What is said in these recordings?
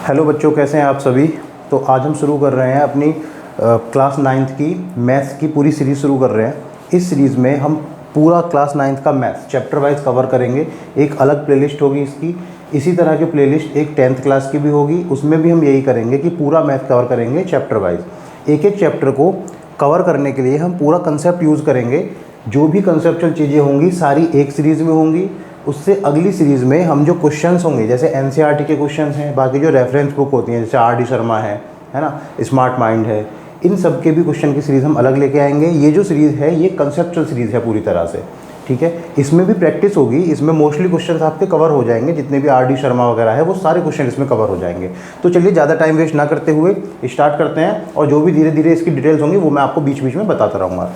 Hello बच्चों, कैसे हैं आप सभी। तो आज हम शुरू कर रहे हैं अपनी क्लास 9th की मैथ्स की पूरी सीरीज़ शुरू कर रहे हैं। इस सीरीज़ में हम पूरा क्लास 9th का मैथ्स चैप्टर वाइज कवर करेंगे। एक अलग प्लेलिस्ट होगी इसकी। इसी तरह की प्लेलिस्ट एक 10th क्लास की भी होगी, उसमें भी हम यही करेंगे कि पूरा मैथ कवर करेंगे चैप्टर वाइज। एक एक चैप्टर को कवर करने के लिए हम पूरा कंसेप्ट यूज़ करेंगे। जो भी कंसेप्चुअल चीज़ें होंगी सारी एक सीरीज़ में होंगी। उससे अगली सीरीज़ में हम जो क्वेश्चंस होंगे, जैसे एनसीईआरटी के क्वेश्चंस हैं, बाकी जो रेफरेंस बुक होती हैं जैसे आर.डी. शर्मा है ना, स्मार्ट माइंड है, इन सब के भी क्वेश्चन की सीरीज़ हम अलग लेके आएंगे। ये जो सीरीज़ है ये कंसेप्चुअल सीरीज़ है पूरी तरह से, ठीक है। इसमें भी प्रैक्टिस होगी, इसमें मोस्टली क्वेश्चन आपके कवर हो जाएंगे। जितने भी आर.डी. शर्मा वगैरह है वो सारे क्वेश्चन इसमें कवर हो जाएंगे। तो चलिए ज़्यादा टाइम वेस्ट ना करते हुए स्टार्ट करते हैं, और जो भी धीरे धीरे इसकी डिटेल्स होंगी वो मैं आपको बीच बीच में बताता रहूँगा।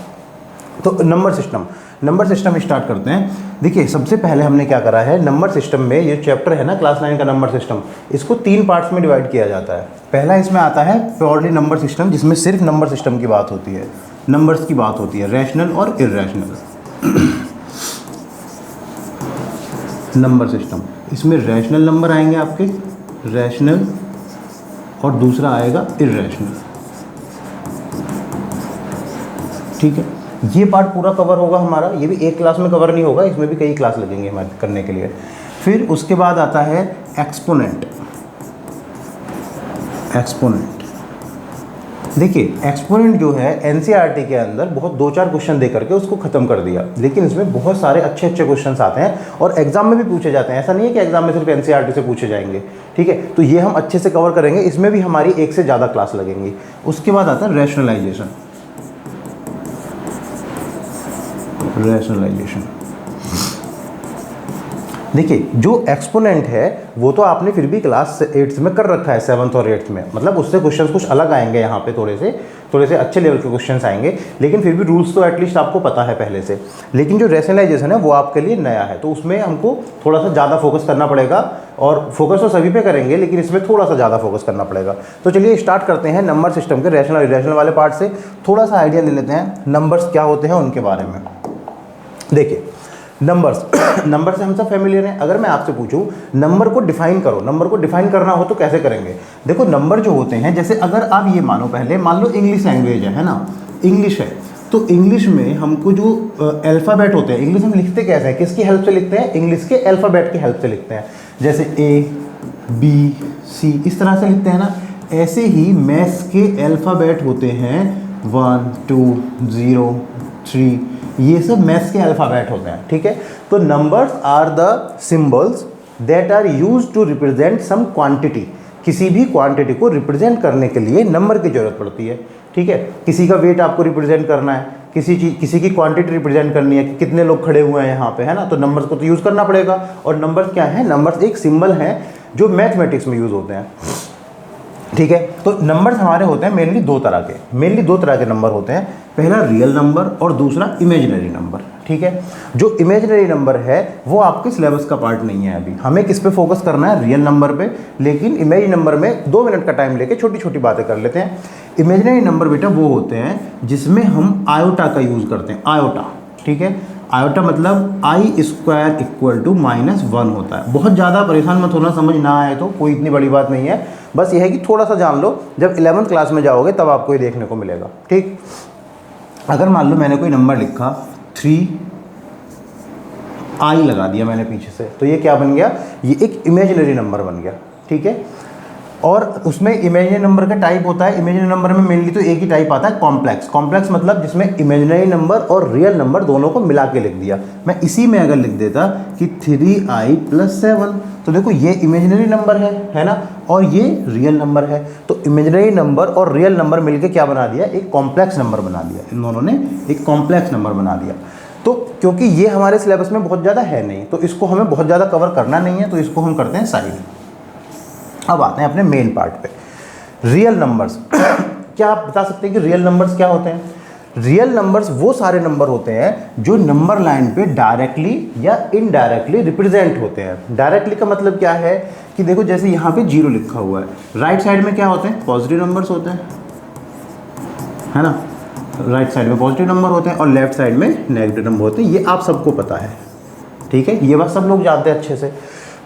तो नंबर सिस्टम स्टार्ट करते हैं। देखिए, सबसे पहले हमने क्या करा है, नंबर सिस्टम में ये चैप्टर है ना क्लास 9 का नंबर सिस्टम, इसको 3 पार्ट्स में डिवाइड किया जाता है। पहला इसमें आता है प्योरली नंबर सिस्टम, जिसमें सिर्फ नंबर सिस्टम की बात होती है, नंबर्स की बात होती है, रैशनल और इर्रेशनल। नंबर सिस्टम, इसमें रैशनल नंबर आएंगे आपके, रैशनल, और दूसरा आएगा इर्रेशनल, ठीक है। ये पार्ट पूरा कवर होगा हमारा। ये भी एक क्लास में कवर नहीं होगा, इसमें भी कई क्लास लगेंगे हमारे करने के लिए। फिर उसके बाद आता है एक्सपोनेंट। देखिए, एक्सपोनेंट जो है एनसीईआरटी के अंदर बहुत 2-4 क्वेश्चन दे करके उसको ख़त्म कर दिया, लेकिन इसमें बहुत सारे अच्छे क्वेश्चंस आते हैं और एग्जाम में भी पूछे जाते हैं। ऐसा नहीं है कि एग्जाम में सिर्फ एनसीईआरटी से पूछे जाएंगे, ठीक है। तो ये हम अच्छे से कवर करेंगे, इसमें भी हमारी 1 से ज़्यादा क्लास लगेंगी। उसके बाद आता है रैशनलाइजेशन। देखिए, जो एक्सपोनेंट है वो तो आपने फिर भी क्लास 8th में कर रखा है, 7th और 8th में, मतलब उससे क्वेश्चंस कुछ अलग आएंगे यहाँ पे, थोड़े से अच्छे लेवल के क्वेश्चंस आएंगे, लेकिन फिर भी रूल्स तो एटलीस्ट आपको पता है पहले से। लेकिन जो रैशनलाइजेशन है वो आपके लिए नया है, तो उसमें हमको थोड़ा सा ज़्यादा फोकस करना पड़ेगा, और फोकस तो सभी पे करेंगे लेकिन इसमें थोड़ा सा ज़्यादा फोकस करना पड़ेगा। तो चलिए स्टार्ट करते हैं नंबर सिस्टम के रैशनल इर्रेशनल वाले पार्ट से। थोड़ा सा आइडिया ले लेते हैं नंबर्स क्या होते हैं उनके बारे में। देखिए, नंबर्स से हम सब फैमिलियर हैं। अगर मैं आपसे पूछूं नंबर को डिफाइन करो, नंबर को डिफाइन करना हो तो कैसे करेंगे। देखो, नंबर जो होते हैं, जैसे अगर आप ये मानो, पहले मान लो इंग्लिश लैंग्वेज है ना, इंग्लिश है, तो इंग्लिश में हमको जो अल्फ़ाबेट होते हैं, इंग्लिश हम लिखते कैसे हैं, किसकी हेल्प से लिखते हैं, इंग्लिश के अल्फ़ाबेट की हेल्प से लिखते हैं। जैसे A, B, C इस तरह से लिखते हैं ना। ऐसे ही मैथ्स के अल्फ़ाबेट होते हैं 1, 2, 0, 3, ये सब मैथ्स के अल्फ़ाबेट होते हैं, ठीक है। तो numbers are the symbols that are used to represent some quantity. किसी भी क्वांटिटी को रिप्रेजेंट करने के लिए नंबर की ज़रूरत पड़ती है, ठीक है। किसी का वेट आपको रिप्रेजेंट करना है, किसी की क्वांटिटी रिप्रेजेंट करनी है कि कितने लोग खड़े हुए हैं यहाँ पे, है ना, तो नंबर्स को तो यूज़ करना पड़ेगा। और नंबर्स क्या है, नंबर्स एक सिंबल हैं जो मैथमेटिक्स में यूज़ होते हैं, ठीक है। तो नंबर्स हमारे होते हैं मेनली दो तरह के नंबर होते हैं। पहला रियल नंबर और दूसरा इमेजिनरी नंबर, ठीक है। जो इमेजिनरी नंबर है वो आपके सिलेबस का पार्ट नहीं है। अभी हमें किस पे फोकस करना है, रियल नंबर पे, लेकिन इमेजिनरी नंबर में 2 मिनट का टाइम लेके छोटी छोटी बातें कर लेते हैं। इमेजिनरी नंबर बेटा वो होते हैं जिसमें हम आयोटा का यूज़ करते हैं, आयोटा, ठीक है। आयोटा मतलब I² = -1 होता है। बहुत ज़्यादा परेशान मत होना, समझ ना आए तो कोई इतनी बड़ी बात नहीं है, बस यह है कि थोड़ा सा जान लो, जब 11th क्लास में जाओगे तब आपको ये देखने को मिलेगा, ठीक। अगर मान लो मैंने कोई नंबर लिखा 3I लगा दिया मैंने पीछे से, तो ये क्या बन गया, ये एक इमेजिनरी नंबर बन गया, ठीक है। और उसमें इमेजिनरी नंबर का टाइप होता है, इमेजिनरी नंबर में मेनली तो एक ही टाइप आता है, कॉम्प्लेक्स मतलब जिसमें इमेजिनरी नंबर और रियल नंबर दोनों को मिला के लिख दिया। मैं इसी में अगर लिख देता कि 3I + 7, तो देखो ये इमेजिनरी नंबर है ना, और ये रियल नंबर है। तो इमेजिनरी नंबर और रियल नंबर मिलके क्या बना दिया, एक कॉम्प्लेक्स नंबर बना दिया। इन दोनों ने एक कॉम्प्लेक्स नंबर बना दिया। तो क्योंकि ये हमारे सिलेबस में बहुत ज़्यादा है नहीं, तो इसको हमें बहुत ज़्यादा कवर करना नहीं है, तो इसको हम करते हैं साइड। अब आते हैं अपने मेन पार्ट पे, रियल नंबर्स। क्या आप बता सकते हैं कि रियल नंबर्स क्या होते हैं। रियल नंबर्स वो सारे नंबर होते हैं जो नंबर लाइन पे डायरेक्टली या इनडायरेक्टली रिप्रेजेंट होते हैं। डायरेक्टली का मतलब क्या है कि देखो, जैसे यहाँ पे 0 लिखा हुआ है, राइट साइड में क्या होते हैं, पॉजिटिव नंबर्स होते हैं, है ना। राइट साइड में पॉजिटिव नंबर होते हैं और लेफ्ट साइड में नेगेटिव नंबर होते हैं। ये आप सबको पता है, ठीक है, ये बात सब लोग जानते हैं अच्छे से।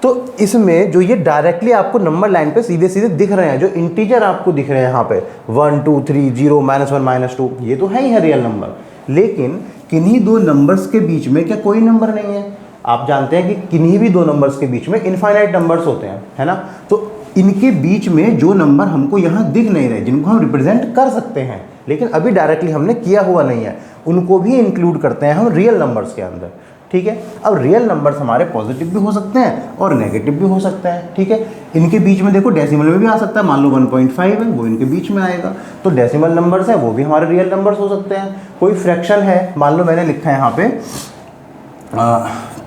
तो इसमें जो ये डायरेक्टली आपको नंबर लाइन पे सीधे सीधे दिख रहे हैं, जो इंटीजर आपको दिख रहे हैं यहाँ पे 1 2 3 0 -1 -2, ये तो है ही है रियल नंबर। लेकिन किन्हीं दो नंबर्स के बीच में क्या कोई नंबर नहीं है? आप जानते हैं कि किन्हीं भी दो नंबर्स के बीच में इनफाइनाइट नंबर्स होते हैं, है ना। तो इनके बीच में जो नंबर हमको यहाँ दिख नहीं रहे, जिनको हम रिप्रेजेंट कर सकते हैं लेकिन अभी डायरेक्टली हमने किया हुआ नहीं है, उनको भी इंक्लूड करते हैं हम रियल नंबर्स के अंदर, ठीक है। अब रियल नंबर्स हमारे पॉजिटिव भी हो सकते हैं और नेगेटिव भी हो सकते हैं, ठीक है। इनके बीच में देखो डेसिमल में भी आ सकता है, मान लो 1.5 है, वो इनके बीच में आएगा। तो डेसिमल नंबर्स हैं वो भी हमारे रियल नंबर्स हो सकते हैं। कोई फ्रैक्शन है, मान लो मैंने लिखा है यहाँ पे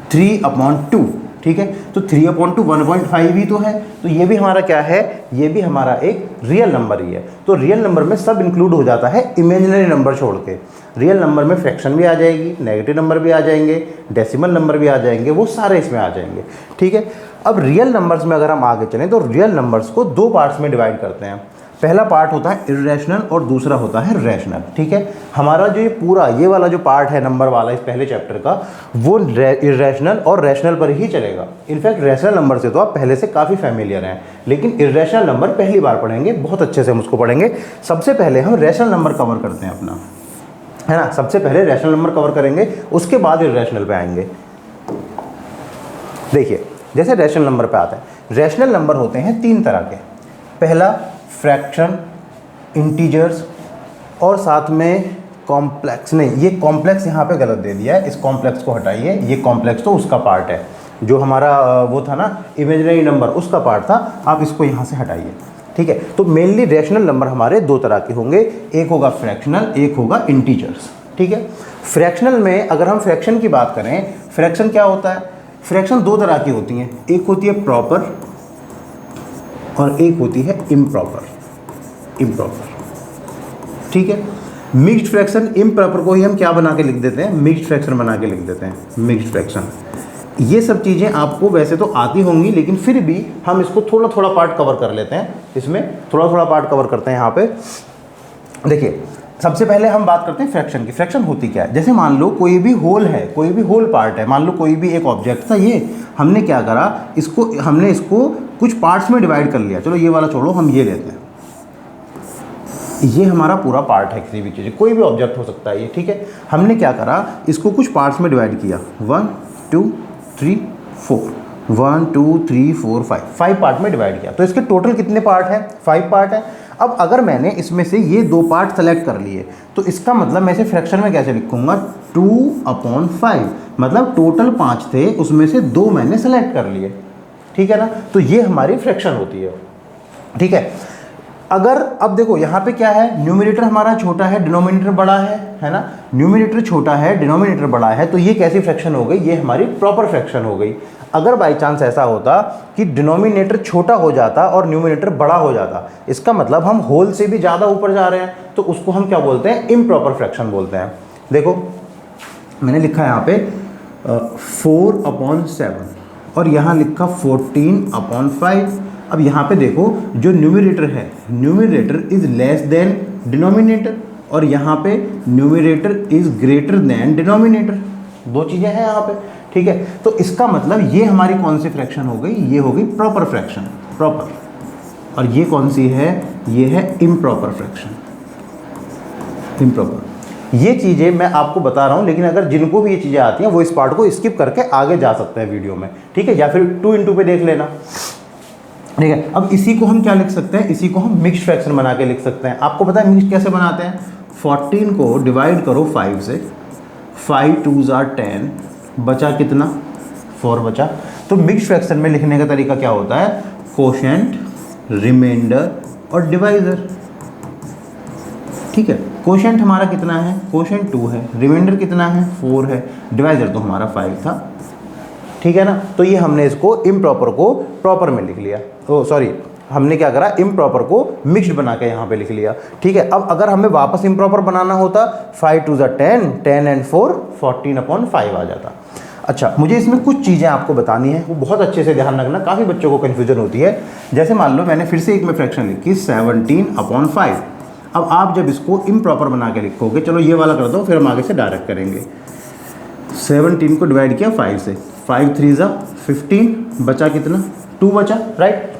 3/2, ठीक है। तो 3/2 1.5 ही तो है, तो ये भी हमारा क्या है, ये भी हमारा एक रियल नंबर ही है। तो रियल नंबर में सब इंक्लूड हो जाता है इमेजिनरी नंबर छोड़ के। रियल नंबर में फ्रैक्शन भी आ जाएगी, नेगेटिव नंबर भी आ जाएंगे, डेसिमल नंबर भी आ जाएंगे, वो सारे इसमें आ जाएंगे, ठीक है। अब रियल नंबर्स में अगर हम आगे चलें तो रियल नंबर्स को दो पार्ट्स में डिवाइड करते हैं। पहला पार्ट होता है इर्रेशनल और दूसरा होता है रैशनल, ठीक है। हमारा जो ये पूरा ये वाला जो पार्ट है नंबर वाला इस पहले चैप्टर का, वो इर्रेशनल और रैशनल पर ही चलेगा। इनफैक्ट रैशनल नंबर से तो आप पहले से काफ़ी फैमिलियर हैं, लेकिन इर्रेशनल नंबर पहली बार पढ़ेंगे, बहुत अच्छे से हम उसको पढ़ेंगे। सबसे पहले हम रैशनल नंबर कवर करते हैं अपना, है ना। सबसे पहले रैशनल नंबर कवर करेंगे, उसके बाद इर्रेशनल पे आएंगे। देखिए जैसे रैशनल नंबर पे आता है, रैशनल नंबर होते हैं तीन तरह के। पहला फ्रैक्शन, इंटीजर्स और साथ में कॉम्प्लेक्स। नहीं, ये कॉम्प्लेक्स यहाँ पे गलत दे दिया है, इस कॉम्प्लेक्स को हटाइए। ये कॉम्प्लेक्स तो उसका पार्ट है, जो हमारा वो था ना इमेजिनरी नंबर, उसका पार्ट था। आप इसको यहाँ से हटाइए, ठीक है। तो मेनली रैशनल नंबर हमारे दो तरह के होंगे, एक होगा फ्रैक्शनल, एक होगा इंटीजर्स, ठीक है। फ्रैक्शनल में अगर हम फ्रैक्शन की बात करें, फ्रैक्शन क्या होता है? फ्रैक्शन दो तरह की होती हैं, एक होती है प्रॉपर और एक होती है इम्प्रॉपर, ठीक है। मिक्स्ड फ्रैक्शन, इम्प्रॉपर को ही हम क्या बना के लिख देते हैं, मिक्स्ड फ्रैक्शन बना के लिख देते हैं, मिक्स्ड फ्रैक्शन। ये सब चीज़ें आपको वैसे तो आती होंगी, लेकिन फिर भी हम इसको थोड़ा थोड़ा पार्ट कवर कर लेते हैं, इसमें थोड़ा थोड़ा पार्ट कवर करते हैं यहाँ पे। देखिए सबसे पहले हम बात करते हैं फ्रैक्शन की। फ्रैक्शन होती क्या है? जैसे मान लो कोई भी होल है, कोई भी होल पार्ट है, मान लो कोई भी एक ऑब्जेक्ट था, ये हमने क्या करा, हमने इसको कुछ पार्ट्स में डिवाइड कर लिया। चलो ये वाला छोड़ो, हम ये लेते हैं, ये हमारा पूरा पार्ट है, किसी भी चीज़, कोई भी ऑब्जेक्ट हो सकता है ये, ठीक है। हमने क्या करा, इसको कुछ पार्ट्स में डिवाइड किया, 1 2 3 4, 1 2 3 4 5 पार्ट में डिवाइड किया। तो इसके टोटल कितने पार्ट हैं? 5 पार्ट हैं। अब अगर मैंने इसमें से ये दो पार्ट सेलेक्ट कर लिए, तो इसका मतलब मैं इसे फ्रैक्शन में कैसे लिखूंगा, 2/5, मतलब टोटल 5 थे, उसमें से 2 मैंने सेलेक्ट कर लिए, ठीक है ना। तो ये हमारी फ्रैक्शन होती है, ठीक है। अगर अब देखो यहाँ पे क्या है, न्यूमरेटर हमारा छोटा है, डिनोमिनेटर बड़ा है ना। न्यूमरेटर छोटा है, डिनोमिनेटर बड़ा है, तो ये कैसी फ्रैक्शन हो गई, ये हमारी प्रॉपर फ्रैक्शन हो गई। अगर बाई चांस ऐसा होता कि डिनोमिनेटर छोटा हो जाता और न्यूमरेटर बड़ा हो जाता, इसका मतलब हम होल से भी ज़्यादा ऊपर जा रहे हैं, तो उसको हम क्या बोलते हैं, इम्प्रॉपर फ्रैक्शन बोलते हैं। देखो मैंने लिखा है यहाँ पे 4/7 और यहाँ लिखा 14/5। अब यहाँ पे देखो जो न्यूमरेटर है, numerator is less than denominator, और यहाँ पे numerator is greater than denominator, दो चीज़ें हैं यहाँ पे, ठीक है। तो इसका मतलब ये हमारी कौन सी फ्रैक्शन हो गई, ये हो गई प्रॉपर फ्रैक्शन, प्रॉपर। और ये कौन सी है, ये है इम्प्रॉपर फ्रैक्शन, इम्प्रॉपर। ये चीज़ें मैं आपको बता रहा हूँ, लेकिन अगर जिनको भी ये चीज़ें आती हैं वो इस पार्ट को स्किप करके आगे जा सकते हैं वीडियो में, ठीक है, या फिर 2x2 पे देख लेना, ठीक है। अब इसी को हम क्या लिख सकते हैं, इसी को हम मिक्स्ड फ्रैक्शन बना के लिख सकते हैं। आपको पता है मिक्स्ड कैसे बनाते हैं, 14 को डिवाइड करो 5 से, 5 2s are 10, बचा कितना, 4 बचा। तो मिक्स्ड फ्रैक्शन में लिखने का तरीका क्या होता है, कोशेंट, रिमाइंडर और डिवाइजर, ठीक है। कोशेंट हमारा कितना है, कोशेंट 2 है, रिमाइंडर कितना है, 4 है, डिवाइजर तो हमारा 5 था, ठीक है ना। तो ये हमने इसको इम्प्रॉपर को प्रॉपर में लिख लिया, ओ सॉरी, हमने क्या करा, इम्प्रॉपर को मिक्स्ड बना के यहाँ पे लिख लिया, ठीक है। अब अगर हमें वापस इम्प्रॉपर बनाना होता, 5 2s are 10, 10 and 4 14/5 आ जाता। अच्छा, मुझे इसमें कुछ चीज़ें आपको बतानी है, वो बहुत अच्छे से ध्यान रखना, काफ़ी बच्चों को कन्फ्यूजन होती है। जैसे मान लो मैंने फिर से एक में फ्रैक्शन लिखी 17/5। अब आप जब इसको इम्प्रॉपर बना के लिखोगे, चलो ये वाला कर दो, फिर हम आगे से डायरेक्ट करेंगे। 17 को डिवाइड किया 5 से, 5 3 ज़ा 15, बचा कितना 2 बचा, राइट।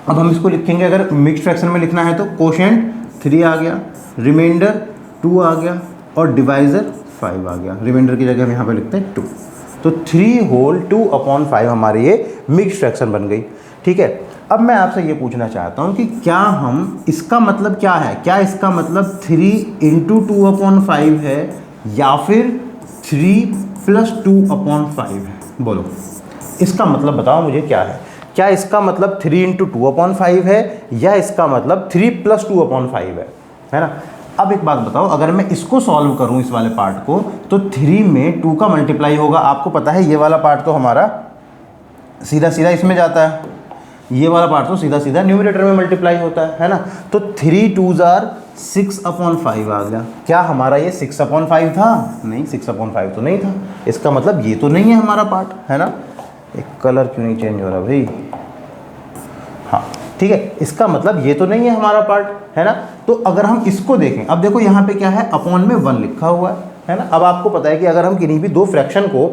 अब हम इसको लिखेंगे, अगर मिक्स फ्रैक्शन में लिखना है तो कोशेंट 3 आ गया, रिमाइंडर 2 आ गया और डिवाइज़र 5 आ गया। रिमाइंडर की जगह हम यहाँ पे लिखते हैं 2, तो 3 होल 2/5 हमारी ये मिक्स फ्रैक्शन बन गई, ठीक है। अब मैं आपसे ये पूछना चाहता हूँ कि क्या हम, इसका मतलब क्या है, क्या इसका मतलब 3 इंटू 2/5 है या फिर 3 प्लस 2/5 है? बोलो, इसका मतलब बताओ मुझे क्या है। क्या इसका मतलब 3 इंटू 2/5 है या इसका मतलब 3 प्लस 2/5 है ना। अब एक बात बताओ, अगर मैं इसको सॉल्व करूं इस वाले पार्ट को, तो 3 में 2 का मल्टीप्लाई होगा। आपको पता है ये वाला पार्ट तो हमारा सीधा सीधा इसमें जाता है, ये वाला पार्ट तो सीधा सीधा न्यूमरेटर में मल्टीप्लाई होता है ना। तो 3 2 जार 6/5 आ गया। क्या हमारा ये 6/5 था? नहीं, 6/5 तो नहीं था। इसका मतलब ये तो नहीं है हमारा पार्ट, है ना। एक कलर क्यों नहीं चेंज हो रहा भाई? हाँ ठीक है, इसका मतलब ये तो नहीं है हमारा पार्ट, है ना। तो अगर हम इसको देखें, अब देखो यहाँ पे क्या है, अपॉन में 1 लिखा हुआ है ना। अब आपको पता है कि अगर हम किन्हीं भी दो फ्रैक्शन को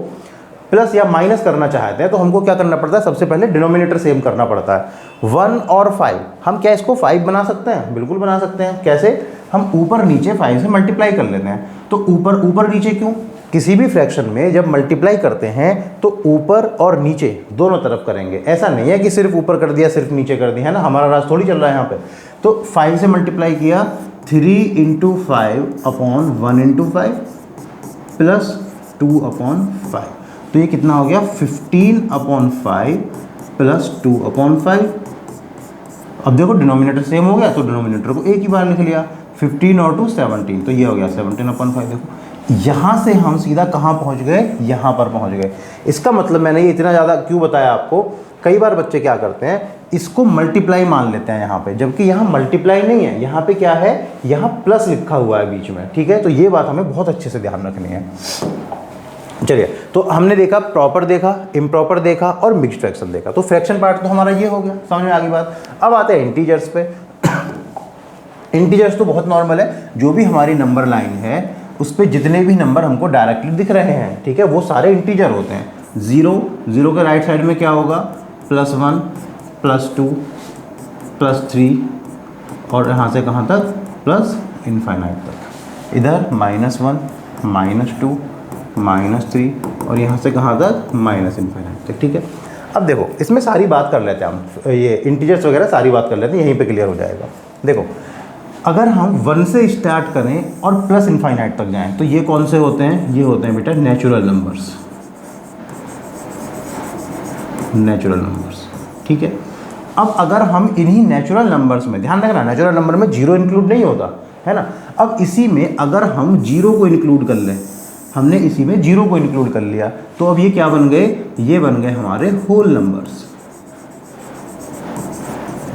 प्लस या माइनस करना चाहते हैं तो हमको क्या करना पड़ता है, सबसे पहले डिनोमिनेटर सेम करना पड़ता है। 1 और 5, हम क्या इसको 5 बना सकते हैं? बिल्कुल बना सकते हैं। कैसे? हम ऊपर नीचे 5 से मल्टीप्लाई कर लेते हैं। तो ऊपर ऊपर नीचे क्यों? किसी भी फ्रैक्शन में जब मल्टीप्लाई करते हैं तो ऊपर और नीचे दोनों तरफ करेंगे। ऐसा नहीं है कि सिर्फ ऊपर कर दिया सिर्फ नीचे कर दिया, है ना। हमारा राज थोड़ी चल रहा है यहाँ पे। तो 5 से मल्टीप्लाई किया, 3 इंटू 5 अपॉन 1 इंटू 5 प्लस 2/5, तो ये कितना हो गया 15/5 प्लस 2/5। अब देखो डिनोमिनेटर सेम हो गया तो डिनोमिनेटर को एक ही बार लिख लिया, 15 और 2 17, तो ये हो गया 17/5। देखो यहाँ से हम सीधा कहाँ पहुँच गए, यहाँ पर पहुँच गए। इसका मतलब मैंने ये इतना ज़्यादा क्यों बताया आपको, कई बार बच्चे क्या करते हैं, इसको मल्टीप्लाई मान लेते हैं यहाँ पे, जबकि यहाँ मल्टीप्लाई नहीं है, यहाँ पे क्या है, यहाँ प्लस लिखा हुआ है बीच में, ठीक है। तो ये बात हमें बहुत अच्छे से ध्यान रखनी है। चलिए, तो हमने देखा प्रॉपर देखा, इम्प्रॉपर देखा और मिक्स्ड फ्रैक्शन देखा। तो फ्रैक्शन पार्ट तो हमारा ये हो गया, समझ में आ गई बात। अब आते हैं इंटीजर्स पे। इंटीजर्स तो बहुत नॉर्मल है, जो भी हमारी नंबर लाइन है उस पर जितने भी नंबर हमको डायरेक्टली दिख रहे हैं, ठीक है, वो सारे इंटीजर होते हैं। 0 के राइट साइड में क्या होगा, +1 +2 +3 और यहाँ से कहाँ तक, प्लस इनफाइनाइट तक। इधर -1 -2 -3 और यहाँ से कहाँ तक, -इनफाइनाइट तक, ठीक है। अब देखो इसमें सारी बात कर लेते हैं हम, ये इंटीजर्स वगैरह सारी बात कर लेते हैं, यहीं पे क्लियर हो जाएगा। देखो अगर हम 1 से स्टार्ट करें और प्लस इनफाइनाइट तक जाएं तो ये कौन से होते हैं, ये होते हैं बेटा नेचुरल नंबर्स, नेचुरल नंबर्स, ठीक है। अब अगर हम इन्हीं नेचुरल नंबर्स में, ध्यान रखना नेचुरल नंबर में 0 इंक्लूड नहीं होता, है ना। अब इसी में अगर हम 0 को इंक्लूड कर लें, हमने इसी में 0 को इंक्लूड कर लिया, तो अब ये क्या बन गए, ये बन गए हमारे होल नंबर्स,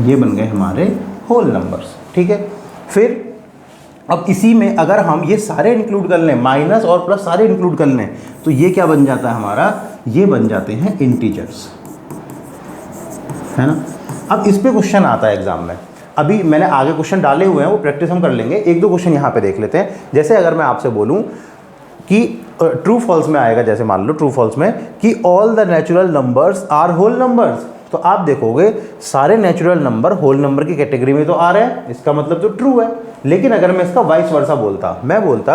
ये बन गए हमारे होल नंबर्स, ठीक है। फिर अब इसी में अगर हम ये सारे इंक्लूड कर लें, माइनस और प्लस सारे इंक्लूड कर लें, तो ये क्या बन जाता है हमारा, ये बन जाते हैं इंटीजर्स, है ना। अब इस पे क्वेश्चन आता है एग्जाम में, अभी मैंने आगे क्वेश्चन डाले हुए हैं, वो प्रैक्टिस हम कर लेंगे। एक दो क्वेश्चन यहाँ पे देख लेते हैं। जैसे अगर मैं आपसे बोलूँ कि ट्रू फॉल्स में आएगा, जैसे मान लो ट्रू फॉल्स में कि all the natural numbers are whole numbers, तो आप देखोगे सारे नेचुरल नंबर होल नंबर की कैटेगरी में तो आ रहे हैं, इसका मतलब तो ट्रू है। लेकिन अगर मैं इसका वाइस वर्सा बोलता, मैं बोलता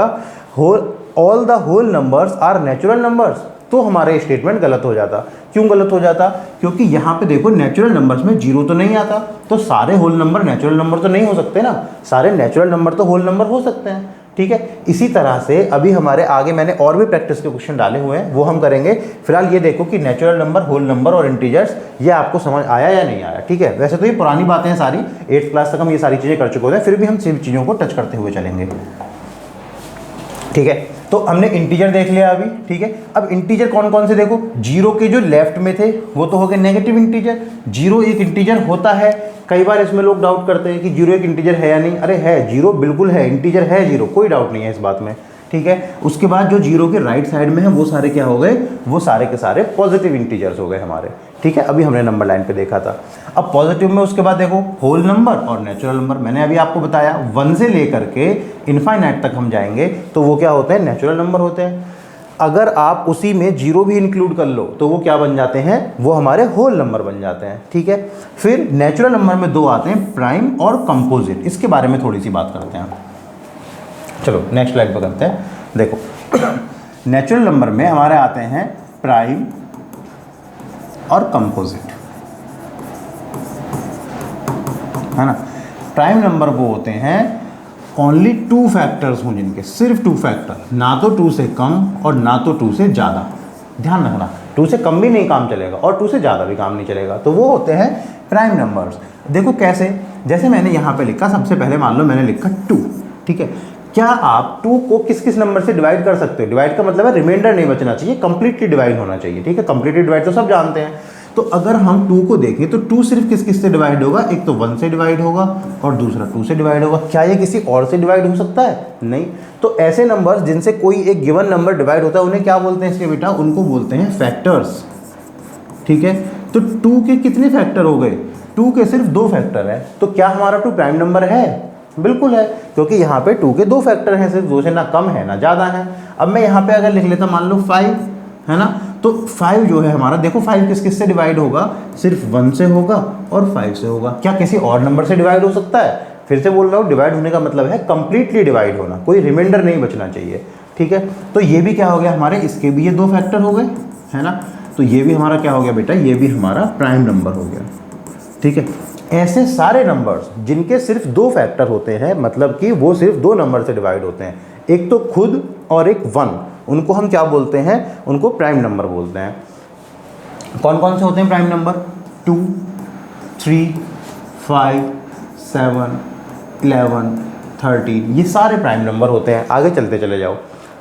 whole all the whole numbers are natural numbers, तो हमारा स्टेटमेंट गलत हो जाता। क्यों गलत हो जाता? क्योंकि यहाँ पे देखो नेचुरल नंबर्स में 0 तो नहीं आता, तो सारे होल नंबर नेचुरल नंबर तो नहीं हो सकते ना, सारे नेचुरल नंबर तो होल नंबर हो सकते हैं, ठीक है। इसी तरह से अभी हमारे आगे मैंने और भी प्रैक्टिस के क्वेश्चन डाले हुए हैं, वो हम करेंगे। फिलहाल ये देखो कि नेचुरल नंबर, होल नंबर और इंटीजर्स, ये आपको समझ आया या नहीं आया, ठीक है। वैसे तो ये पुरानी बातें हैं सारी, 8th क्लास तक हम ये सारी चीज़ें कर चुके होते हैं, फिर भी हम सभी चीज़ों को टच करते हुए चलेंगे, ठीक है। तो हमने इंटीजर देख लिया अभी, ठीक है। अब इंटीजर कौन कौन से देखो, 0 के जो लेफ्ट में थे वो तो हो गए नेगेटिव इंटीजर। 0 एक इंटीजर होता है, कई बार इसमें लोग डाउट करते हैं कि 0 एक इंटीजर है या नहीं। अरे है, 0 बिल्कुल है, इंटीजर है 0, कोई डाउट नहीं है इस बात में, ठीक है। उसके बाद जो 0 के राइट साइड में है वो सारे क्या हो गए, वो सारे के सारे पॉजिटिव इंटीजर्स हो गए हमारे, ठीक है। अभी हमने नंबर लाइन पे देखा था। अब पॉजिटिव में उसके बाद देखो होल नंबर और नेचुरल नंबर, मैंने अभी आपको बताया 1 से लेकर के इनफाइनाइट तक हम जाएंगे तो वो क्या होते हैं, नेचुरल नंबर होते हैं। अगर आप उसी में जीरो भी इंक्लूड कर लो तो वो क्या बन जाते हैं, वो हमारे होल नंबर बन जाते हैं। ठीक है, फिर नेचुरल नंबर में दो आते हैं, प्राइम और कंपोजिट। इसके बारे में थोड़ी सी बात करते हैं। चलो नेक्स्ट स्लाइड पर करते हैं। देखो नेचुरल नंबर में हमारे आते हैं प्राइम और कंपोजिट, है ना। प्राइम नंबर वो होते हैं ओनली टू फैक्टर्स हों जिनके, सिर्फ टू फैक्टर, ना तो टू से कम और ना तो टू से ज़्यादा। ध्यान रखना, टू से कम भी नहीं काम चलेगा और टू से ज़्यादा भी काम नहीं चलेगा, तो वो होते हैं प्राइम नंबर्स। देखो कैसे, जैसे मैंने यहाँ पे लिखा, सबसे पहले मान लो मैंने लिखा 2, ठीक है। क्या आप 2 को किस किस नंबर से डिवाइड कर सकते हो? डिवाइड का मतलब है रिमाइंडर नहीं बचना चाहिए, कंप्लीटली डिवाइड होना चाहिए, ठीक है। कंप्लीटली डिवाइड तो सब जानते हैं। तो अगर हम 2 को देखें तो 2 सिर्फ किस किस से डिवाइड होगा? एक तो 1 से डिवाइड होगा और दूसरा 2 से डिवाइड होगा। क्या ये किसी और से डिवाइड हो सकता है? नहीं। तो ऐसे नंबर्स जिनसे कोई एक गिवन नंबर डिवाइड होता है उन्हें क्या बोलते हैं इसके बेटा? उनको बोलते हैं फैक्टर्स, ठीक है। तो 2 के कितने फैक्टर हो गए? 2 के सिर्फ 2 फैक्टर है। तो क्या हमारा 2 प्राइम नंबर है? बिल्कुल है, क्योंकि यहाँ पे 2 के 2 फैक्टर हैं, सिर्फ 2 से ना कम है ना ज़्यादा है। अब मैं यहाँ पे अगर लिख लेता मान लो 5, है ना, तो 5 जो है हमारा, देखो 5 किस किस से डिवाइड होगा? सिर्फ 1 से होगा और 5 से होगा। क्या किसी और नंबर से डिवाइड हो सकता है? फिर से बोल रहा हूँ, डिवाइड होने का मतलब है कंप्लीटली डिवाइड होना, कोई रिमाइंडर नहीं बचना चाहिए, ठीक है। तो ये भी क्या हो गया हमारे, इसके भी ये 2 फैक्टर हो गए, है ना। तो ये भी हमारा क्या हो गया बेटा? ये भी हमारा प्राइम नंबर हो गया, ठीक है। ऐसे सारे नंबर्स जिनके सिर्फ 2 फैक्टर होते हैं, मतलब कि वो सिर्फ 2 नंबर से डिवाइड होते हैं, एक तो खुद और एक 1, उनको हम क्या बोलते हैं? उनको प्राइम नंबर बोलते हैं। कौन कौन से होते हैं प्राइम नंबर? 2, 3, 5, 7, 11, 13, ये सारे प्राइम नंबर होते हैं। आगे चलते चले जाओ।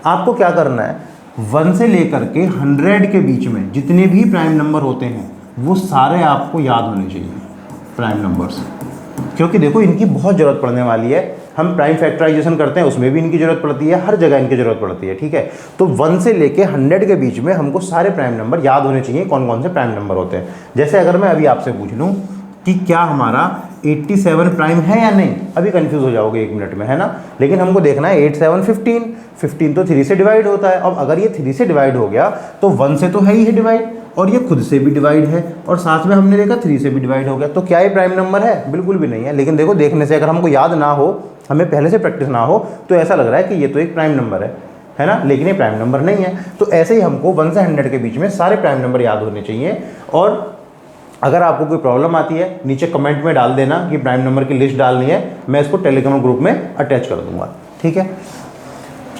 आपको क्या करना है, 1 से लेकर के 100 के बीच में जितने भी प्राइम नंबर होते हैं वो सारे आपको याद होने चाहिए, प्राइम नंबर्स, क्योंकि देखो इनकी बहुत ज़रूरत पड़ने वाली है। हम प्राइम फैक्टराइजेशन करते हैं, उसमें भी इनकी ज़रूरत पड़ती है, हर जगह इनकी ज़रूरत पड़ती है, ठीक है। तो 1 से लेके 100 के बीच में हमको सारे प्राइम नंबर याद होने चाहिए, कौन कौन से प्राइम नंबर होते हैं। जैसे अगर मैं अभी आपसे पूछ लूँ कि क्या हमारा 87 प्राइम है या नहीं, अभी कंफ्यूज हो जाओगे 1 मिनट में, है ना। लेकिन हमको देखना है 8, 7, 15, 15 तो 3 से डिवाइड होता है। अब अगर ये 3 से डिवाइड हो गया तो 1 से तो है ही है डिवाइड, और ये खुद से भी डिवाइड है, और साथ में हमने देखा 3 से भी डिवाइड हो गया। तो क्या ये प्राइम नंबर है? बिल्कुल भी नहीं है। लेकिन देखो देखने से, अगर हमको याद ना हो, हमें पहले से प्रैक्टिस ना हो, तो ऐसा लग रहा है कि ये तो एक प्राइम नंबर है ना, लेकिन ये प्राइम नंबर नहीं है। तो ऐसे ही हमको 1 से 100 के बीच में सारे प्राइम नंबर याद होने चाहिए। और अगर आपको कोई प्रॉब्लम आती है नीचे कमेंट में डाल देना कि प्राइम नंबर की लिस्ट डालनी है, मैं इसको टेलीग्राम ग्रुप में अटैच कर दूंगा, ठीक है।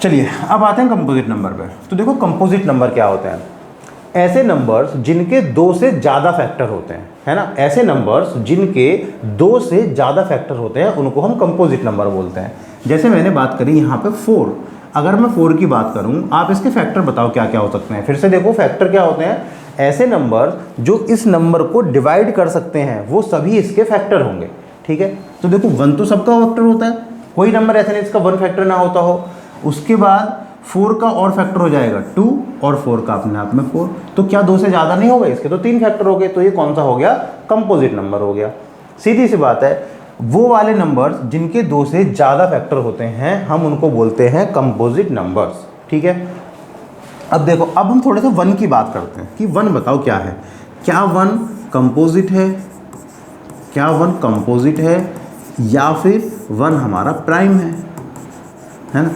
चलिए अब आते हैं कंपोजिट नंबर पे। तो देखो कंपोजिट नंबर क्या होते हैं? ऐसे नंबर्स जिनके 2 से ज़्यादा फैक्टर होते हैं, है ना। ऐसे नंबर्स जिनके 2 से ज़्यादा फैक्टर होते हैं उनको हम कंपोजिट नंबर बोलते हैं। जैसे मैंने बात करी यहाँ पे 4, अगर मैं 4 की बात करूँ, आप इसके फैक्टर बताओ क्या क्या हो सकते हैं। फिर से देखो फैक्टर क्या होते हैं? ऐसे नंबर जो इस नंबर को डिवाइड कर सकते हैं वो सभी इसके फैक्टर होंगे, ठीक है। तो देखो 1 तो सबका फैक्टर होता है, कोई नंबर ऐसा नहीं जिसका 1 फैक्टर ना होता हो। उसके बाद 4 का और फैक्टर हो जाएगा 2, और 4 का अपने आप में 4। तो क्या 2 से ज़्यादा नहीं हो गए? इसके तो 3 फैक्टर हो गए। तो ये कौन सा हो गया? कंपोजिट नंबर हो गया। सीधी सी बात है, वो वाले नंबर्स जिनके 2 से ज़्यादा फैक्टर होते हैं हम उनको बोलते हैं कंपोजिट नंबर्स, ठीक है। अब देखो, अब हम थोड़े से 1 की बात करते हैं कि 1 बताओ क्या है। क्या 1 कंपोजिट है? क्या 1 कंपोजिट है या फिर 1 हमारा प्राइम है ना।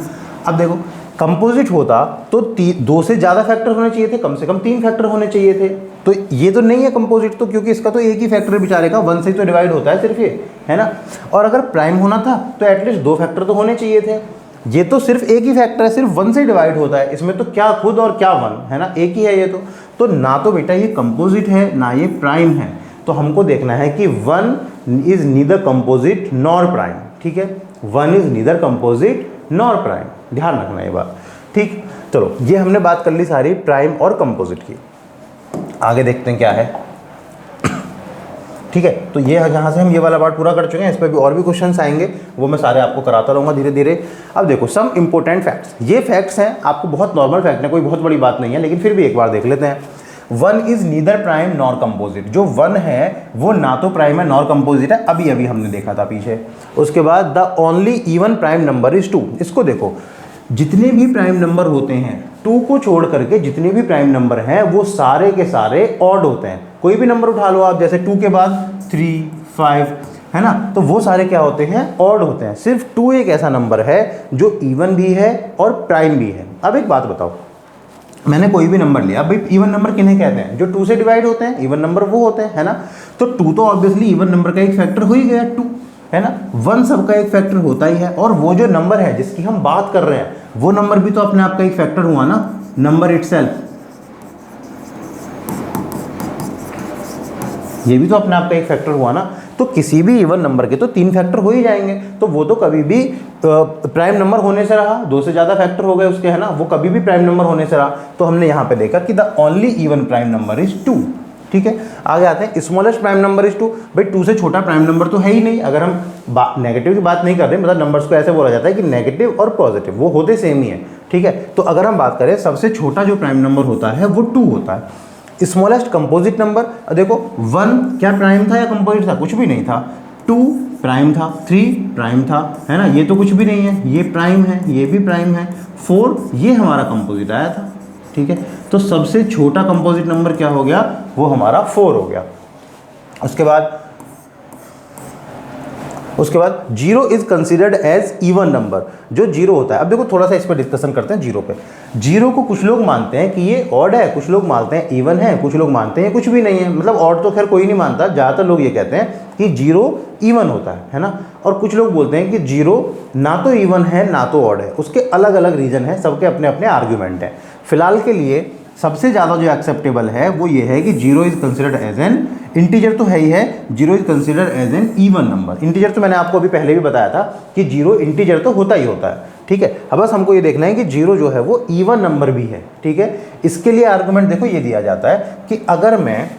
अब देखो कंपोजिट होता तो 2 से ज़्यादा फैक्टर होने चाहिए थे, कम से कम 3 फैक्टर होने चाहिए थे। तो ये तो नहीं है कंपोजिट, तो क्योंकि इसका तो एक ही फैक्टर बेचारे का 1 से तो डिवाइड होता है सिर्फ ये, है ना। और अगर प्राइम होना था तो एटलीस्ट 2 फैक्टर तो होने चाहिए थे। ये तो सिर्फ एक ही फैक्टर है, सिर्फ 1 से डिवाइड होता है। इसमें तो क्या खुद और क्या 1, है ना, एक ही है ये तो ना तो बेटा ये कंपोजिट है ना ये प्राइम है। तो हमको देखना है कि 1 is neither composite nor prime, ठीक है। 1 is neither composite nor prime, ध्यान रखना ये बात, ठीक। चलो ये हमने बात कर ली सारी प्राइम और कंपोजिट की। आगे देखते हैं क्या है, ठीक है। तो ये यहाँ से हम ये वाला पार्ट पूरा कर चुके हैं। इस पर भी और भी क्वेश्चंस आएंगे, वो मैं सारे आपको कराता रहूँगा धीरे धीरे। अब देखो सम इंपॉर्टेंट फैक्ट्स, ये फैक्ट्स हैं आपको बहुत नॉर्मल फैक्ट है, कोई बहुत बड़ी बात नहीं है, लेकिन फिर भी एक बार देख लेते हैं। 1 is neither prime nor composite, जो 1 है वो ना तो प्राइम है नॉर कंपोजिट है, अभी अभी हमने देखा था पीछे। उसके बाद the only even prime number is 2। इसको देखो, जितने भी प्राइम नंबर होते हैं 2 को छोड़ करके जितने भी प्राइम नंबर हैं वो सारे के सारे ऑड होते हैं। कोई भी नंबर उठा लो आप, जैसे 2 के बाद 3, 5 है ना, तो वो सारे क्या होते हैं, ऑड होते हैं। सिर्फ 2 एक ऐसा नंबर है जो इवन भी है और प्राइम भी है। अब एक बात बताओ, मैंने कोई भी नंबर लिया, भाई इवन नंबर किन्हें कहते हैं, जो 2 से डिवाइड होते हैं, इवन नंबर वो होते हैं, है ना। तो 2 तो ऑब्वियसली इवन नंबर का एक फैक्टर हो ही गया 2, है ना। 1 सबका एक फैक्टर होता ही है, और वो जो नंबर है जिसकी हम बात कर रहे हैं वो नंबर भी तो अपने आप का एक फैक्टर हुआ ना, नंबर इटसेल्फ, ये भी तो अपने आप का एक फैक्टर हुआ ना। तो किसी भी इवन नंबर के तो 3 फैक्टर हो ही जाएंगे, तो वो तो कभी भी प्राइम नंबर होने से रहा। 2 से ज़्यादा फैक्टर हो गए उसके, है ना, वो कभी भी प्राइम नंबर होने से रहा। तो हमने यहाँ पे देखा कि the only even prime number is 2। ठीक है, आगे आते हैं, स्मॉलेस्ट प्राइम नंबर इज 2। भाई 2 से छोटा प्राइम नंबर तो है ही नहीं। अगर हम नेगेटिव की बात नहीं कर रहे, मतलब नंबर्स को ऐसे बोला जाता है कि नेगेटिव और पॉजिटिव वो होते सेम ही है। ठीक है, तो अगर हम बात करें सबसे छोटा जो प्राइम नंबर होता है वो 2 होता है। स्मॉलेस्ट कंपोजिट नंबर, देखो 1 क्या प्राइम था या कंपोजिट था, कुछ भी नहीं था। 2 प्राइम था, 3 प्राइम था, है ना, ये तो कुछ भी नहीं है, ये प्राइम है, ये भी प्राइम है। 4 ये हमारा कंपोजिट आया था। ठीक है, तो सबसे छोटा कंपोजिट नंबर क्या हो गया, वो हमारा 4 हो गया। उसके बाद 0 is considered as even number. जो 0 होता है, अब देखो थोड़ा सा इस पर डिस्कशन करते हैं। 0 पे, 0 को कुछ लोग मानते हैं कि ये ऑड है, कुछ लोग मानते हैं इवन है, कुछ लोग मानते हैं कुछ भी नहीं है। मतलब ऑड तो खैर कोई नहीं मानता, ज़्यादातर लोग ये कहते हैं कि 0 इवन होता है ना। और कुछ लोग बोलते हैं कि 0 ना तो इवन है ना तो ऑड है। उसके अलग अलग रीज़न है, सबके अपने अपने आर्ग्यूमेंट हैं। फिलहाल के लिए सबसे ज़्यादा जो एक्सेप्टेबल है वो ये है कि 0 is considered as an integer, तो है ही है, 0 is considered as an even number. Integer तो मैंने आपको अभी पहले भी बताया था कि 0 इंटीजर तो होता ही होता है। ठीक है, अब बस हमको ये देखना है कि 0 जो है वो इवन नंबर भी है। ठीक है, इसके लिए आर्गुमेंट देखो ये दिया जाता है कि अगर मैं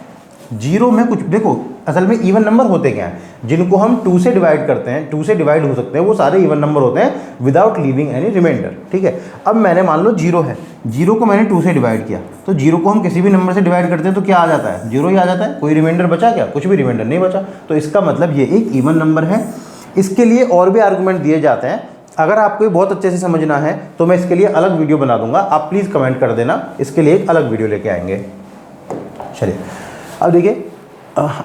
0 में कुछ, देखो असल में इवन नंबर होते क्या हैं, जिनको हम 2 से डिवाइड करते हैं, 2 से डिवाइड हो सकते हैं, वो सारे इवन नंबर होते हैं विदाउट लीविंग एनी रिमाइंडर। ठीक है, अब मैंने मान लो 0 है, 0 को मैंने 2 से डिवाइड किया, तो 0 को हम किसी भी नंबर से डिवाइड करते हैं तो क्या आ जाता है, 0 ही आ जाता है। कोई रिमाइंडर बचा क्या, कुछ भी रिमाइंडर नहीं बचा। तो इसका मतलब ये एक इवन नंबर है। इसके लिए और भी आर्गूमेंट दिए जाते हैं। अगर आपको बहुत अच्छे से समझना है तो मैं इसके लिए अलग वीडियो बना दूंगा, आप प्लीज़ कमेंट कर देना, इसके लिए एक अलग वीडियो लेके आएंगे। चलिए अब देखिए,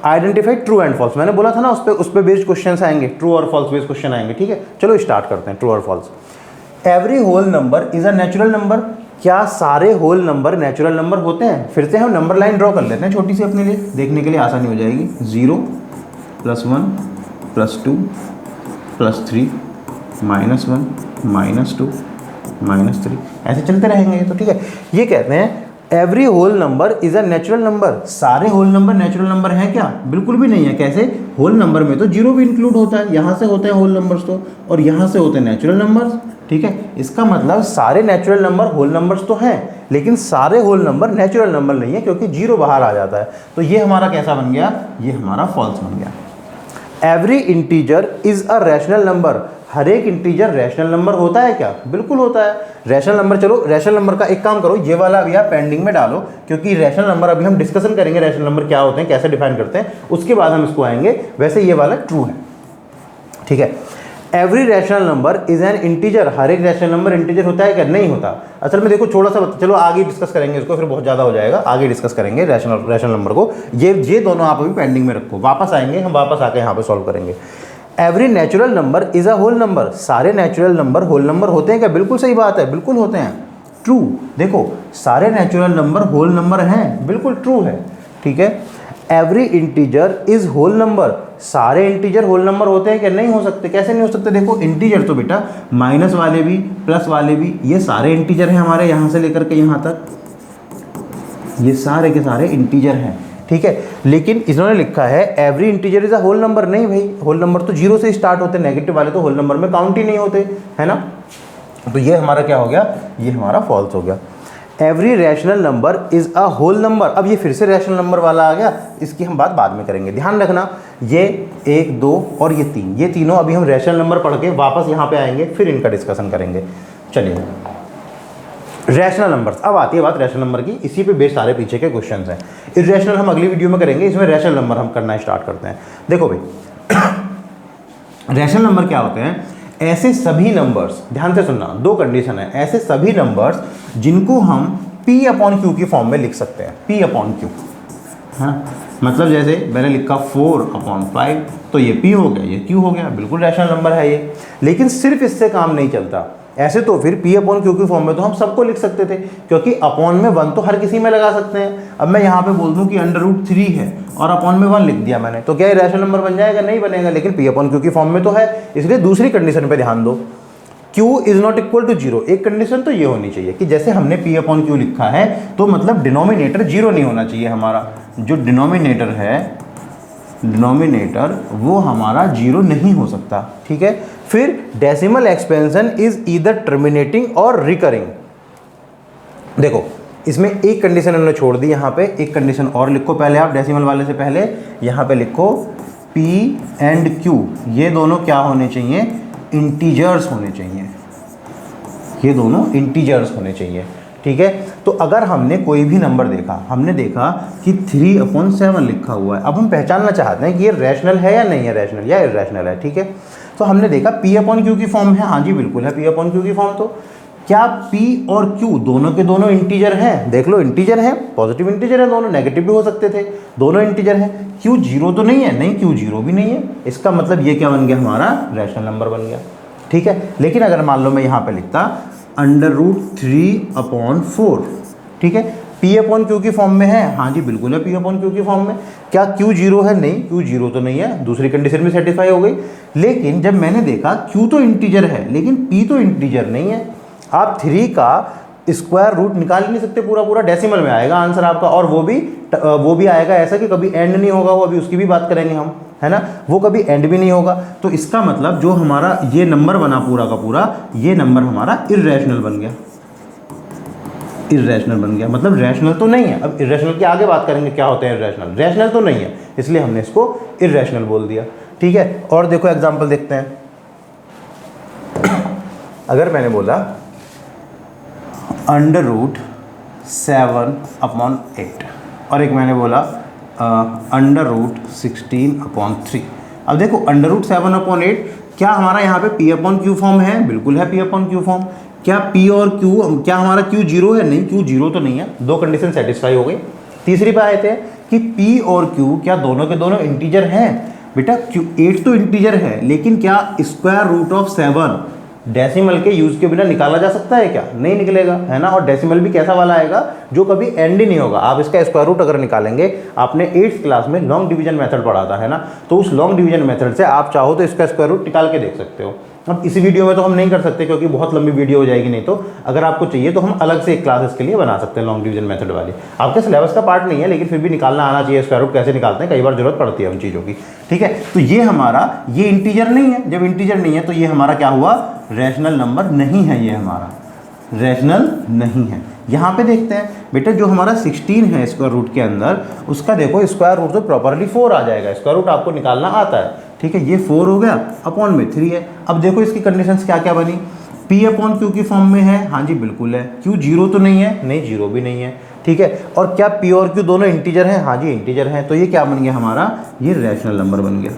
आइडेंटिफाई ट्रू एंड फॉल्स, मैंने बोला था ना उस पे बेस्ड क्वेश्चन आएंगे, ट्रू और फॉल्स बेस्ड क्वेश्चन आएंगे। ठीक है, चलो स्टार्ट करते हैं। ट्रू और false. Every whole number is a natural number. क्या सारे होल नंबर नेचुरल नंबर होते हैं? फिर से हम नंबर लाइन ड्रॉ कर लेते हैं छोटी सी, अपने लिए देखने के लिए आसानी हो जाएगी। 0 +1 +2 +3 -1 -2 -3 ऐसे चलते रहेंगे। तो ठीक है, ये कहते हैं every whole number is a natural number. सारे होल नंबर नेचुरल नंबर हैं क्या? बिल्कुल भी नहीं है। कैसे? होल नंबर में तो 0 भी इंक्लूड होता है, यहाँ से होते हैं होल नंबर्स तो, और यहाँ से होते हैं नेचुरल नंबर्स। ठीक है, इसका मतलब सारे नेचुरल नंबर होल नंबर्स तो हैं, लेकिन सारे होल नंबर नेचुरल नंबर नहीं है, क्योंकि 0 बाहर आ जाता है। तो ये हमारा कैसा बन गया? ये हमारा फॉल्स बन गया। Every integer is a rational number. हर एक इंटीजर रैशनल नंबर होता है क्या? बिल्कुल होता है रैशनल नंबर। चलो रैशनल नंबर का एक काम करो, ये वाला अभी आप पेंडिंग में डालो, क्योंकि रैशनल नंबर अभी हम डिस्कशन करेंगे, रैशनल नंबर क्या होते हैं, कैसे डिफाइन करते हैं, उसके बाद हम इसको आएंगे। वैसे ये वाला ट्रू है। ठीक है, every rational number is an integer. हर एक रैशनल नंबर इंटीजर होता है क्या? नहीं होता। असल में देखो थोड़ा सा, चलो आगे डिस्कस करेंगे इसको, फिर बहुत ज़्यादा हो जाएगा, आगे डिस्कस करेंगे रैशनल नंबर को। ये दोनों आप अभी पेंडिंग में रखो, वापस आएंगे हम, वापस आके यहाँ पे सॉल्व करेंगे। Every natural number is a whole number. सारे नेचुरल नंबर होल नंबर होते हैं क्या? बिल्कुल सही बात है, बिल्कुल होते हैं, ट्रू। देखो सारे नेचुरल नंबर होल नंबर हैं, बिल्कुल ट्रू है। ठीक है, every integer is whole number. सारे इंटीजर होल नंबर होते हैं क्या? नहीं हो सकते। कैसे नहीं हो सकते? देखो इंटीजर तो बेटा माइनस वाले भी प्लस वाले भी ये सारे इंटीजर हैं हमारे, यहाँ से लेकर के यहाँ तक ये सारे के सारे इंटीजर हैं। ठीक है, लेकिन इन्होंने लिखा है every integer is a whole number. नहीं भाई, होल नंबर तो 0 से स्टार्ट होते हैं, नेगेटिव वाले तो होल नंबर में काउंट ही नहीं होते, है ना। तो ये हमारा क्या हो गया? ये हमारा फॉल्स हो गया। Every rational number is a whole number. अब ये फिर से रैशनल नंबर वाला आ गया, इसकी हम बात बाद में करेंगे। ध्यान रखना, ये 1 2 और ये 3, ये तीनों अभी हम रैशनल नंबर पढ़ के वापस यहाँ पे आएंगे, फिर इनका डिस्कशन करेंगे। चलिए रैशनल नंबर्स, अब आती है बात रैशनल नंबर की, इसी पे बेस्ड सारे पीछे के क्वेश्चंस हैं। इर्रेशनल हम अगली वीडियो में करेंगे, इसमें रैशनल नंबर हम करना स्टार्ट करते हैं। देखो भाई रैशनल नंबर क्या होते हैं? ऐसे सभी नंबर्स, ध्यान से सुनना, दो कंडीशन है, ऐसे सभी नंबर्स जिनको हम P अपॉन क्यू की फॉर्म में लिख सकते हैं, P अपॉन क्यू। हाँ, मतलब जैसे मैंने लिखा 4 अपॉन 5, तो ये P हो गया, ये Q हो गया, बिल्कुल रैशनल नंबर है ये। लेकिन सिर्फ इससे काम नहीं चलता, ऐसे तो फिर P अपॉन क्यू की फॉर्म में तो हम सबको लिख सकते थे, क्योंकि अपॉन में 1 तो हर किसी में लगा सकते हैं। अब मैं यहाँ पे बोल दूँ कि √3 है और अपॉन में 1 लिख दिया मैंने, तो क्या ये रैशनल नंबर बन जाएगा? नहीं बनेगा, लेकिन P अपॉन क्यू की फॉर्म में तो है। इसलिए दूसरी कंडीशन पे ध्यान दो, Q is not equal to 0। एक कंडीशन तो ये होनी चाहिए कि जैसे हमने P अपॉन क्यू लिखा है, तो मतलब डिनोमिनेटर 0 नहीं होना चाहिए हमारा, जो डिनोमिनेटर है, डिनोमिनेटर वो हमारा 0 नहीं हो सकता, ठीक है। फिर decimal expansion is either terminating और रिकरिंग। देखो इसमें एक कंडीशन हमने छोड़ दी, यहाँ पे एक कंडीशन और लिखो पहले आप, डेसिमल वाले से पहले यहाँ पे लिखो P एंड Q, ये दोनों क्या होने चाहिए? इंटीजर्स होने चाहिए, ये दोनों इंटीजर्स होने चाहिए, ठीक है। तो अगर हमने कोई भी नंबर देखा, हमने देखा कि 3/7 लिखा हुआ है, अब हम पहचानना चाहते हैं कि ये रैशनल है या नहीं है, रैशनल या इरैशनल है, ठीक है। तो हमने देखा P अपॉन क्यू की फॉर्म है, हाँ जी बिल्कुल है P अपॉन क्यू की फॉर्म। तो क्या P और Q दोनों के दोनों इंटीजर हैं? देख लो, इंटीजर है, पॉजिटिव इंटीजर है, दोनों नेगेटिव भी हो सकते थे, दोनों इंटीजर है। Q 0 तो नहीं है, नहीं Q 0 भी नहीं है, इसका मतलब ये क्या बन गया? हमारा रैशनल नंबर बन गया, ठीक है। लेकिन अगर मान लो मैं यहाँ पे लिखता √3/4, ठीक है, P अपॉन क्यू की फॉर्म में है, हाँ जी बिल्कुल है P अपॉन क्यू की फॉर्म में। क्या Q 0 है? नहीं Q 0 तो नहीं है, दूसरी कंडीशन भी सेटिस्फाई हो गई। लेकिन जब मैंने देखा Q तो इंटीजर है लेकिन P तो इंटीजर नहीं है, आप 3 का स्क्वायर रूट निकाल नहीं सकते, पूरा पूरा डेसिमल में आएगा आंसर आपका, और वो भी आएगा ऐसा कि कभी एंड नहीं होगा, वो अभी उसकी भी बात करेंगे हम, है ना, वो कभी एंड भी नहीं होगा। तो इसका मतलब जो हमारा ये नंबर बना पूरा का पूरा, ये नंबर हमारा इर्रेशनल बन गया, इर्रेशनल बन गया, मतलब रैशनल तो नहीं है। अब इर्रेशनल की आगे बात करेंगे क्या होते हैं इर्रेशनल, रैशनल तो नहीं है, इसलिए हमने इसको इर्रेशनल बोल दिया, ठीक है। और देखो एग्जांपल देखते हैं, अगर मैंने बोला √7/8 और एक मैंने बोला √16/3। अब देखो √7/8 क्या हमारा यहाँ पे P अपॉन क्यू फॉर्म है? बिल्कुल है P अपॉन क्यू फॉर्म। क्या P और Q, क्या हमारा Q 0 है? नहीं Q 0 तो नहीं है, दो कंडीशन सेटिस्फाई हो गई। तीसरी पे आए थे कि P और Q क्या दोनों के दोनों इंटीजर हैं? बेटा Q 8 तो इंटीजर है, लेकिन क्या √7 डेसिमल के यूज के बिना निकाला जा सकता है क्या? नहीं निकलेगा, है ना। और डेसिमल भी कैसा वाला आएगा? जो कभी एंड ही नहीं होगा। आप इसका स्क्वायर रूट अगर निकालेंगे, आपने 8th क्लास में लॉन्ग डिवीजन मेथड पढ़ा था, है ना, तो उस लॉन्ग डिवीजन मेथड से आप चाहो तो इसका स्क्वायर रूट निकाल के देख सकते हो। अब इसी वीडियो में तो हम नहीं कर सकते क्योंकि बहुत लंबी वीडियो हो जाएगी, नहीं तो अगर आपको चाहिए तो हम अलग से एक क्लास इसके लिए बना सकते हैं, लॉन्ग डिवीजन मेथड वाली। आपके सिलेबस का पार्ट नहीं है, लेकिन फिर भी निकालना आना चाहिए, स्क्वायर रूट कैसे निकालते हैं, कई बार जरूरत पड़ती है उन चीज़ों की, ठीक है। तो ये हमारा, ये इंटीजर नहीं है, जब इंटीजर नहीं है तो ये हमारा क्या हुआ? रैशनल नंबर नहीं है, ये हमारा रैशनल नहीं है। यहाँ पे देखते हैं बेटा, जो हमारा 16 है स्क्वायर रूट के अंदर, उसका देखो स्क्वायर रूट तो प्रॉपरली 4 आ जाएगा, स्क्वायर रूट आपको निकालना आता है, ठीक है। ये 4 हो गया, अपॉन में 3 है। अब देखो इसकी कंडीशंस क्या क्या बनी, P अपॉन क्यू की फॉर्म में है, हाँ जी बिल्कुल है। Q 0 तो नहीं है, नहीं 0 भी नहीं है, ठीक है। और क्या P और Q दोनों इंटीजर हैं? हाँ जी इंटीजर हैं। तो ये क्या बन गया हमारा? ये रैशनल नंबर बन गया।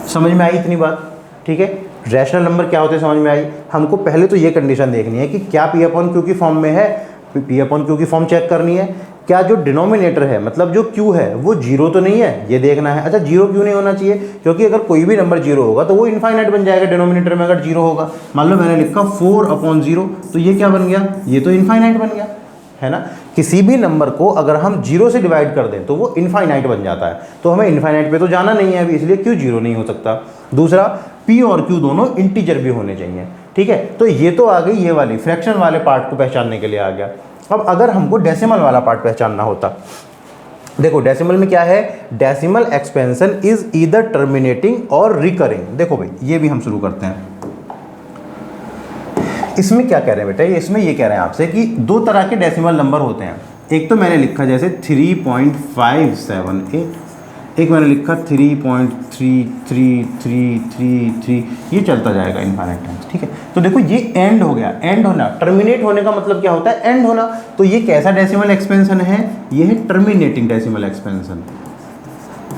समझ में आई इतनी बात? ठीक है, रैशनल नंबर क्या होते हैं समझ में आई। हमको पहले तो ये कंडीशन देखनी है कि क्या P अपॉन क्यू की फॉर्म में है, P अपॉन क्यू की फॉर्म चेक करनी है। क्या जो डिनोमिनेटर है, मतलब जो Q है, वो 0 तो नहीं है, ये देखना है। अच्छा 0 क्यों नहीं होना चाहिए? क्योंकि अगर कोई भी नंबर 0 होगा तो वो इनफाइनाइट बन जाएगा डिनोमिनेटर में, अगर 0 होगा। मान लो मैंने लिखा 4/0, तो ये क्या बन गया? ये तो इनफाइनाइट बन गया, है ना। किसी भी नंबर को अगर हम 0 से डिवाइड कर दें तो वो इनफाइनाइट बन जाता है, तो हमें इनफाइनाइट पे तो जाना नहीं है अभी, इसलिए Q 0 नहीं हो सकता। दूसरा, P और Q दोनों इंटीजर भी होने चाहिए, ठीक है। तो ये तो आ गई ये वाली फ्रैक्शन वाले पार्ट को पहचानने के लिए आ गया। अब अगर हमको डेसिमल वाला पार्ट पहचानना होता, देखो डेसिमल में क्या है, decimal expansion is either terminating और रिकरिंग। देखो भाई ये भी हम शुरू करते हैं। इसमें क्या कह रहे हैं बेटा, इसमें ये कह रहे हैं आपसे कि दो तरह के डेसिमल नंबर होते हैं। एक तो मैंने लिखा जैसे 3.578, एक मैंने लिखा 3.33333, ये चलता जाएगा इनफाइनाइट टाइम्स, ठीक है। तो देखो ये एंड हो गया, एंड होना, टर्मिनेट होने का मतलब क्या होता है? एंड होना। तो ये कैसा डेसिमल एक्सपेंशन है? ये है टर्मिनेटिंग डेसिमल एक्सपेंशन,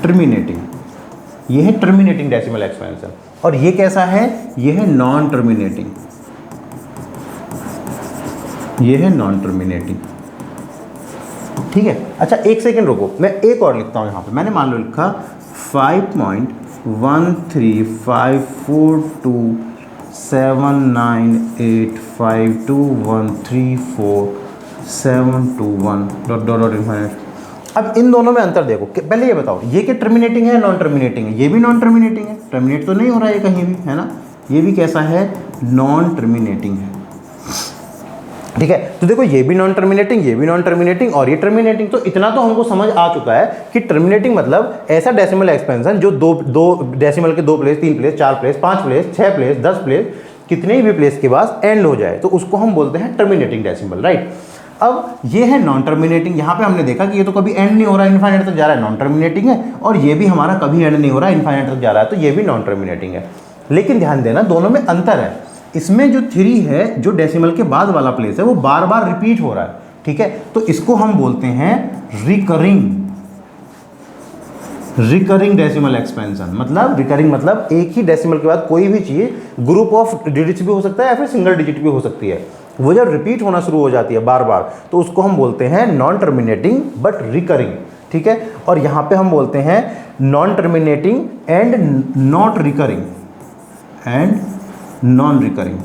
टर्मिनेटिंग, ये है टर्मिनेटिंग डेसिमल एक्सपेंशन। और ये कैसा है, ये है नॉन टर्मिनेटिंग, ये है नॉन टर्मिनेटिंग। ठीक है, अच्छा एक सेकेंड रुको, मैं एक और लिखता हूँ यहाँ पे। मैंने मान लो लिखा 5.1354279852134721 डॉट डॉट डॉट इन्फाइनाइट। अब इन दोनों में अंतर देखो, पहले ये बताओ ये क्या टर्मिनेटिंग है नॉन टर्मिनेटिंग है? ये भी नॉन टर्मिनेटिंग है, टर्मिनेट तो नहीं हो रहा है कहीं भी, है ना। ये भी कैसा है, नॉन टर्मिनेटिंग है। ठीक है, तो देखो ये भी नॉन टर्मिनेटिंग, ये भी नॉन टर्मिनेटिंग और ये टर्मिनेटिंग। तो इतना तो हमको समझ आ चुका है कि टर्मिनेटिंग मतलब ऐसा डेसिमल एक्सपेंशन जो दो डेसिमल के 2 place, 3 place, 4 place, 5 place, 6 place, 10 place, कितने भी प्लेस के बाद एंड हो जाए, तो उसको हम बोलते हैं टर्मिनेटिंग डेसिमल, राइट। अब ये है नॉन टर्मिनेटिंग। यहाँ पे हमने देखा कि ये तो कभी एंड नहीं हो रहा है, इनफाइनाइट तक जा रहा है, नॉन टर्मिनेटिंग है। और ये भी हमारा कभी एंड नहीं हो रहा है, इनफाइनाइट तक जा रहा है, तो ये भी नॉन टर्मिनेटिंग है। लेकिन ध्यान देना दोनों में अंतर है। इसमें जो 3 है, जो डेसिमल के बाद वाला प्लेस है, वो बार बार रिपीट हो रहा है। ठीक है, तो इसको हम बोलते हैं रिकरिंग डेसिमल एक्सपेंशन। मतलब रिकरिंग मतलब एक ही डेसिमल के बाद कोई भी चीज़ ग्रुप ऑफ डिजिट्स भी हो सकता है या फिर सिंगल डिजिट भी हो सकती है। वो जब रिपीट होना शुरू हो जाती है बार बार, तो उसको हम बोलते हैं नॉन टर्मिनेटिंग बट रिकरिंग। ठीक है, और यहाँ पे हम बोलते हैं non terminating and not recurring and non recurring.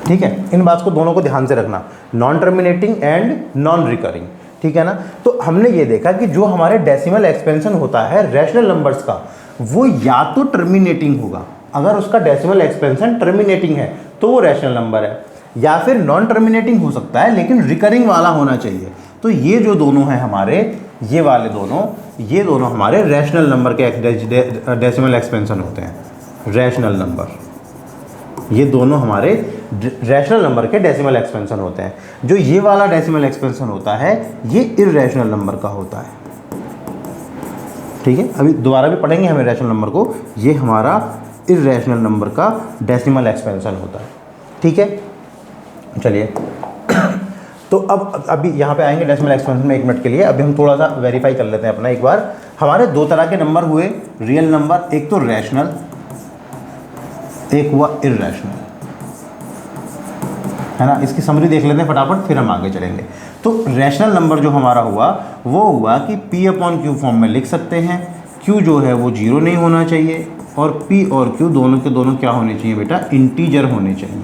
ठीक है, इन बात को दोनों को ध्यान से रखना, non terminating and non recurring. ठीक है ना। तो हमने ये देखा कि जो हमारे डेसिमल एक्सपेंशन होता है रैशनल नंबर्स का, वो या तो टर्मिनेटिंग होगा, अगर उसका डेसिमल एक्सपेंशन टर्मिनेटिंग है तो वो रैशनल नंबर है, या फिर नॉन टर्मिनेटिंग हो सकता है लेकिन रिकरिंग वाला होना चाहिए। तो ये जो दोनों हैं हमारे, ये वाले दोनों, ये दोनों हमारे रैशनल नंबर के डेसिमल एक्सपेंशन होते हैं, रैशनल नंबर। ये दोनों हमारे रैशनल नंबर के डेसिमल एक्सपेंशन होते हैं। जो ये वाला डेसिमल एक्सपेंशन होता है ये इर्रेशनल नंबर का होता है। ठीक है, अभी दोबारा भी पढ़ेंगे हमें रैशनल नंबर को। ये हमारा इर्रेशनल नंबर का डेसिमल एक्सपेंशन होता है। ठीक है, चलिए तो अब अभी यहाँ पे आएंगे डेसिमल एक्सपेंशन में 1 मिनट के लिए। अभी हम थोड़ा सा वेरीफाई कर लेते हैं अपना एक बार। हमारे 2 तरह के नंबर हुए रियल नंबर, एक तो रैशनल, एक हुआ इर्रेशनल, है ना। इसकी समरी देख लेते हैं फटाफट, फिर हम आगे चलेंगे। तो रैशनल नंबर जो हमारा हुआ वो हुआ कि P/Q फॉर्म में लिख सकते हैं। Q जो है वो 0 नहीं होना चाहिए और P और Q दोनों के दोनों क्या होने चाहिए बेटा, इंटीजर होने चाहिए।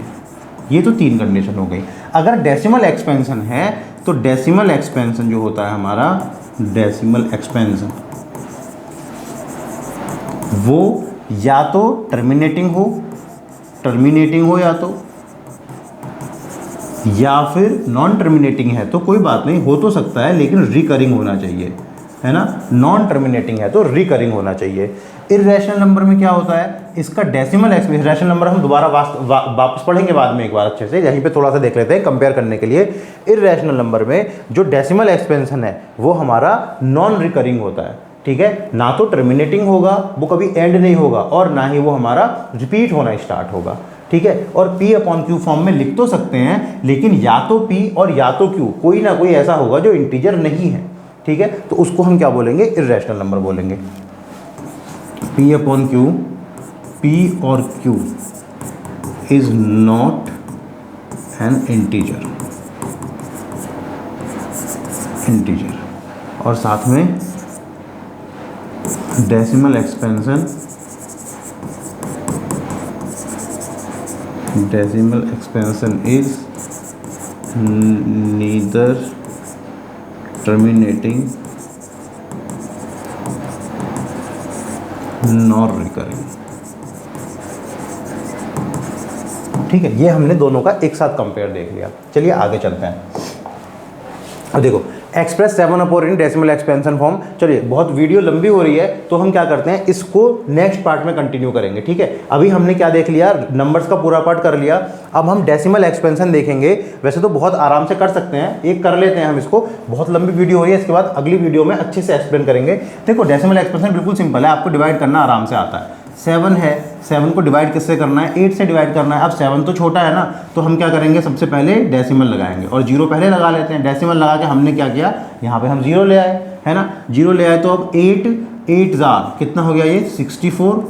ये तो 3 कंडीशन हो गई। अगर डेसिमल एक्सपेंशन है तो डेसिमल एक्सपेंशन जो होता है हमारा, डेसिमल एक्सपेंशन वो या तो टर्मिनेटिंग हो या फिर नॉन टर्मिनेटिंग है तो कोई बात नहीं, हो तो सकता है लेकिन रिकरिंग होना चाहिए, है ना। नॉन टर्मिनेटिंग है तो रिकरिंग होना चाहिए। इर्रेशनल नंबर में क्या होता है, इसका डेसिमल एक्सपेंशन, रैशनल नंबर हम दोबारा वापस पढ़ेंगे बाद में एक बार अच्छे से, यहीं पे थोड़ा सा देख लेते हैं कंपेयर करने के लिए। इर्रेशनल नंबर में जो डेसिमल एक्सपेंशन है वो हमारा नॉन रिकरिंग होता है। ठीक है, ना तो टर्मिनेटिंग होगा, वो कभी एंड नहीं होगा, और ना ही वो हमारा रिपीट होना स्टार्ट होगा। ठीक है, और P/Q फॉर्म में लिख तो सकते हैं लेकिन या तो P और या तो Q, कोई ना कोई ऐसा होगा जो इंटीजर नहीं है। ठीक है, तो उसको हम क्या बोलेंगे, इर्रेशनल नंबर बोलेंगे। P/Q, P और Q is not an integer, और साथ में decimal expansion is neither terminating nor recurring. ठीक है, ये हमने दोनों का एक साथ कंपेयर देख लिया। चलिए आगे चलते हैं। अब देखो express 7/n decimal expansion form. चलिए बहुत वीडियो लंबी हो रही है तो हम क्या करते हैं, इसको नेक्स्ट पार्ट में कंटिन्यू करेंगे। ठीक है, अभी हमने क्या देख लिया, नंबर्स का पूरा पार्ट कर लिया। अब हम डेसिमल एक्सपेंशन देखेंगे। वैसे तो बहुत आराम से कर सकते हैं, एक कर लेते हैं हम इसको, बहुत लंबी वीडियो हो रही है, इसके बाद अगली वीडियो में अच्छे से एक्सप्लेन करेंगे। देखो डेसिमल एक्सपेंशन बिल्कुल सिंपल है, आपको डिवाइड करना आराम से आता है। 7 है, 7 को डिवाइड किससे करना है, 8 से डिवाइड करना है। अब 7 तो छोटा है ना, तो हम क्या करेंगे, सबसे पहले डेसिमल लगाएंगे और 0 पहले लगा लेते हैं। डेसिमल लगा के हमने क्या किया, यहाँ पे हम 0 ले आए, है ना। 0 ले आए तो अब 8 जार कितना हो गया ये 64,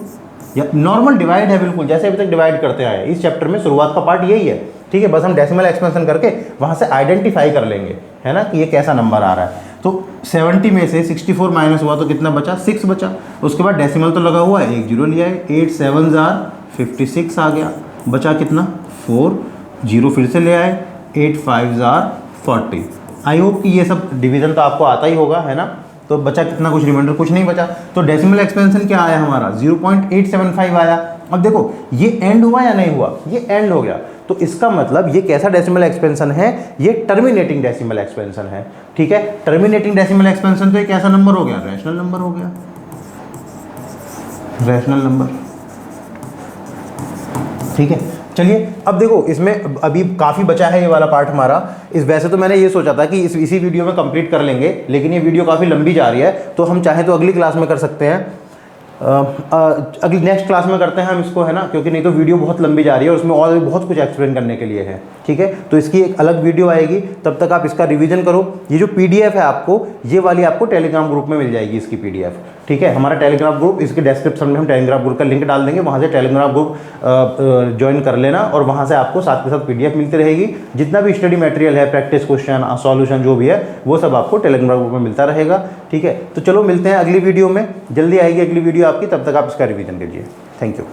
या नॉर्मल डिवाइड है बिल्कुल जैसे अभी तक डिवाइड करते आए इस चैप्टर में शुरुआत का पार्ट यही है, ठीक है। बस हम डेसिमल एक्सपेंशन करके वहाँ से आइडेंटिफाई कर लेंगे, है ना, कि ये कैसा नंबर आ रहा है। तो 70 में से 64 माइनस हुआ तो कितना बचा, 6 बचा। उसके बाद डेसिमल तो लगा हुआ है, एक जीरो लिया है, 8 7 जार 56 आ गया, बचा कितना 4, जीरो फिर से ले आए, 8 5 जार 40। आई होप कि ये सब डिवीजन तो आपको आता ही होगा, है ना। तो बचा कितना, कुछ रिमाइंडर कुछ नहीं बचा। तो डेसिमल एक्सपेंशन क्या आया हमारा 0.875 आया। अब देखो ये एंड हुआ या नहीं हुआ, ये एंड हो गया, तो इसका मतलब ये कैसा डेसिमल एक्सपेंशन है, ये टर्मिनेटिंग डेसिमल एक्सपेंशन है, ठीक है। टर्मिनेटिंग डेसिमल एक्सपेंशन तो एक ऐसा नंबर हो गया, रैशनल नंबर हो गया, रैशनल नंबर, ठीक है। चलिए अब देखो इसमें अभी काफ़ी बचा है ये वाला पार्ट हमारा। इस वैसे तो मैंने ये सोचा था कि इसी वीडियो में कंप्लीट कर लेंगे, लेकिन ये वीडियो काफ़ी लंबी जा रही है, तो हम चाहें तो अगली क्लास में कर सकते हैं, अगली नेक्स्ट क्लास में करते हैं हम इसको, है ना, क्योंकि नहीं तो वीडियो बहुत लंबी जा रही है और उसमें और भी बहुत कुछ एक्सप्लेन करने के लिए है, ठीक है। तो इसकी एक अलग वीडियो आएगी, तब तक आप इसका रिवीजन करो। ये जो पीडीएफ है आपको, ये वाली आपको टेलीग्राम ग्रुप में मिल जाएगी इसकी पीडीएफ, ठीक है। हमारा टेलीग्राम ग्रुप, इसके डिस्क्रिप्शन में हम टेलीग्राम ग्रुप का लिंक डाल देंगे, वहाँ से टेलीग्राम ग्रुप ज्वाइन कर लेना और वहाँ से आपको साथ के साथ पीडीएफ मिलती रहेगी। जितना भी स्टडी मटेरियल है, प्रैक्टिस क्वेश्चन, सॉल्यूशन जो भी है, वो सब आपको टेलीग्राम ग्रुप में मिलता रहेगा, ठीक है। तो चलो मिलते हैं अगली वीडियो में, जल्दी आएगी अगली वीडियो आपकी, तब तक आप इसका रिवीजन कीजिए। Thank you.